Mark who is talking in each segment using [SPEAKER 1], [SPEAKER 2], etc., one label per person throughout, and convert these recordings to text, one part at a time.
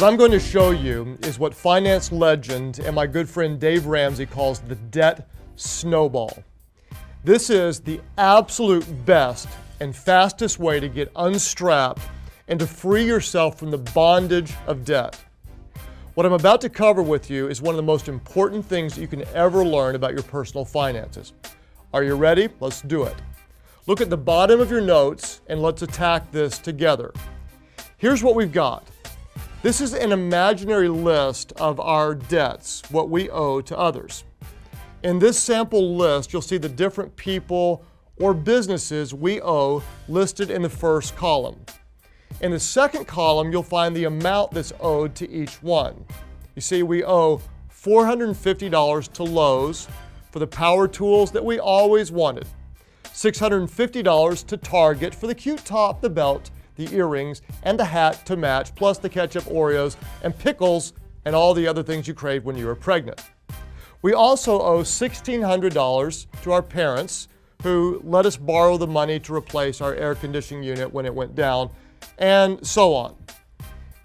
[SPEAKER 1] I'm going to show you is what finance legend and my good friend Dave Ramsey calls the debt snowball. This is the absolute best and fastest way to get unstrapped and to free yourself from the bondage of debt. What I'm about to cover with you is one of the most important things that you can ever learn about your personal finances. Are you ready? Let's do it. Look at the bottom of your notes and let's attack this together. Here's what we've got. This is an imaginary list of our debts, what we owe to others. In this sample list, you'll see the different people or businesses we owe listed in the first column. In the second column, you'll find the amount that's owed to each one. You see, we owe $450 to Lowe's for the power tools that we always wanted, $650 to Target for the cute top, the belt, the earrings, and the hat to match, plus the ketchup, Oreos, and pickles, and all the other things you craved when you were pregnant. We also owe $1,600 to our parents, who let us borrow the money to replace our air conditioning unit when it went down, and so on.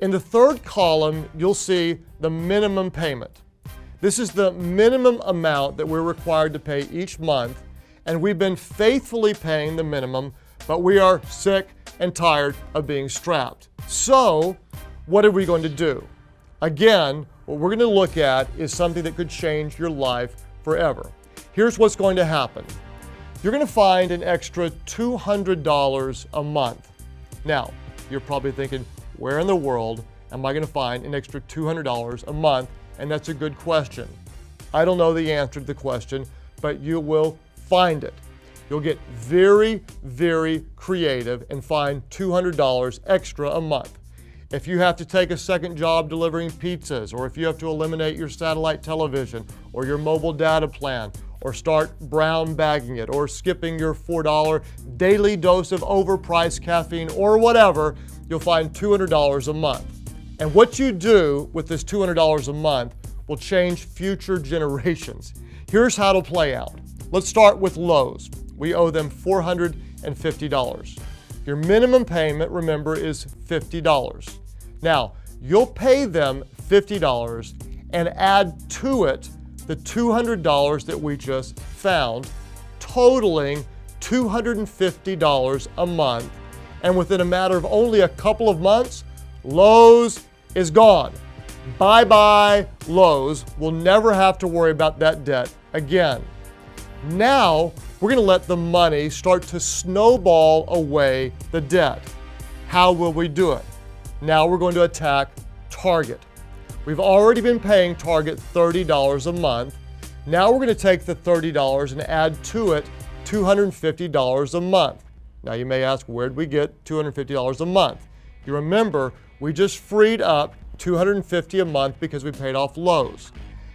[SPEAKER 1] In the third column, you'll see the minimum payment. This is the minimum amount that we're required to pay each month, and we've been faithfully paying the minimum, but we are sick and tired of being strapped. So, what are we going to do? Again, what we're going to look at is something that could change your life forever. Here's what's going to happen. You're going to find an extra $200 a month. Now, you're probably thinking, where in the world am I going to find an extra $200 a month? And that's a good question. I don't know the answer to the question, but you will find it. You'll get very, very creative and find $200 extra a month. If you have to take a second job delivering pizzas, or if you have to eliminate your satellite television or your mobile data plan, or start brown bagging it, or skipping your $4 daily dose of overpriced caffeine, or whatever, you'll find $200 a month. And what you do with this $200 a month will change future generations. Here's how it'll play out. Let's start with Lowe's. We owe them $450. Your minimum payment, remember, is $50. Now, you'll pay them $50 and add to it the $200 that we just found, totaling $250 a month. And within a matter of only a couple of months, Lowe's is gone. Bye-bye, Lowe's. We'll never have to worry about that debt again. Now, we're going to let the money start to snowball away the debt. How will we do it? Now we're going to attack Target. We've already been paying Target $30 a month. Now we're going to take the $30 and add to it $250 a month. Now you may ask, where did we get $250 a month? You remember, we just freed up $250 a month because we paid off Lowe's.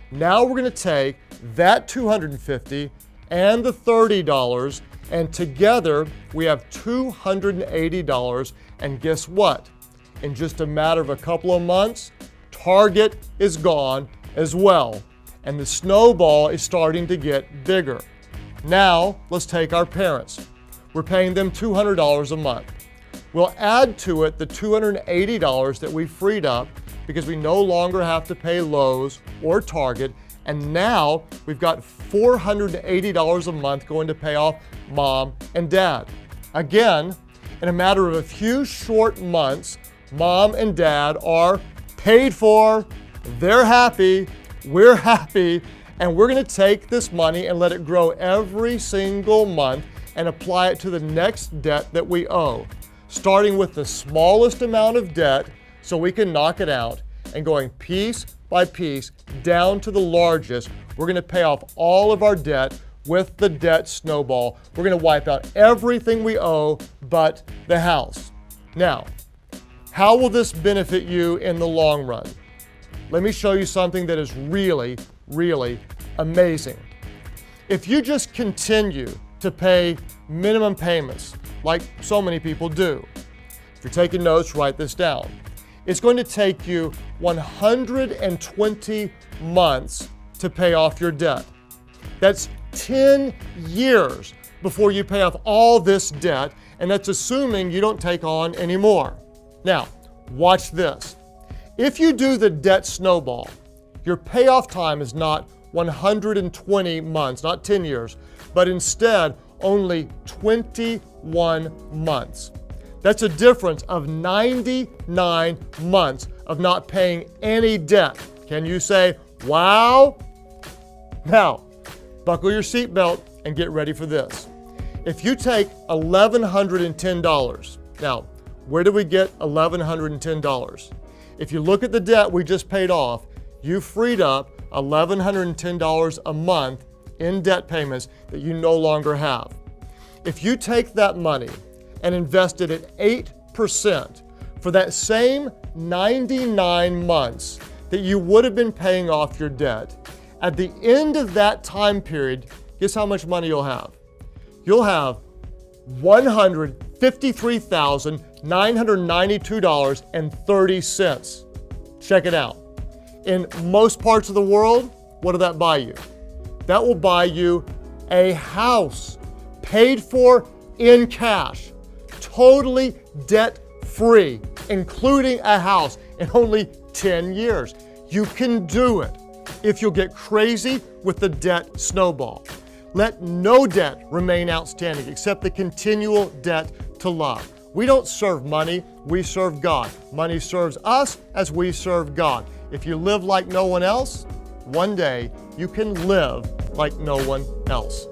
[SPEAKER 1] Now we're going to take that $250 and the $30, and together we have $280, and guess what? In just a matter of a couple of months, Target is gone as well, and the snowball is starting to get bigger. Now, let's take our parents. We're paying them $200 a month. We'll add to it the $280 that we freed up because we no longer have to pay Lowe's or Target, and now we've got $480 a month going to pay off Mom and Dad. Again, in a matter of a few short months, Mom and Dad are paid for, they're happy, we're happy, and we're going to take this money and let it grow every single month and apply it to the next debt that we owe, starting with the smallest amount of debt so we can knock it out, and going piece by piece down to the largest. We're going to pay off all of our debt with the debt snowball. We're going to wipe out everything we owe but the house. Now, how will this benefit you in the long run? Let me show you something that is really, really amazing. If you just continue to pay minimum payments, like so many people do, if you're taking notes, write this down. It's going to take you 120 months to pay off your debt. That's 10 years before you pay off all this debt, and that's assuming you don't take on any more. Now, watch this. If you do the debt snowball, your payoff time is not 120 months, not 10 years, but instead only 21 months. That's a difference of 99 months of not paying any debt. Can you say, wow? Now, buckle your seatbelt and get ready for this. If you take $1,110, now, where do we get $1,110? If you look at the debt we just paid off, you freed up $1,110 a month in debt payments that you no longer have. If you take that money and invest it at 8% for that same 99 months that you would have been paying off your debt, at the end of that time period, guess how much money you'll have? You'll have $153,992.30. Check it out. In most parts of the world, what did that buy you? That will buy you a house paid for in cash, totally debt-free, including a house in only 10 years. You can do it if you'll get crazy with the debt snowball. Let no debt remain outstanding except the continual debt to love. We don't serve money, we serve God. Money serves us as we serve God. If you live like no one else, one day you can live like no one else.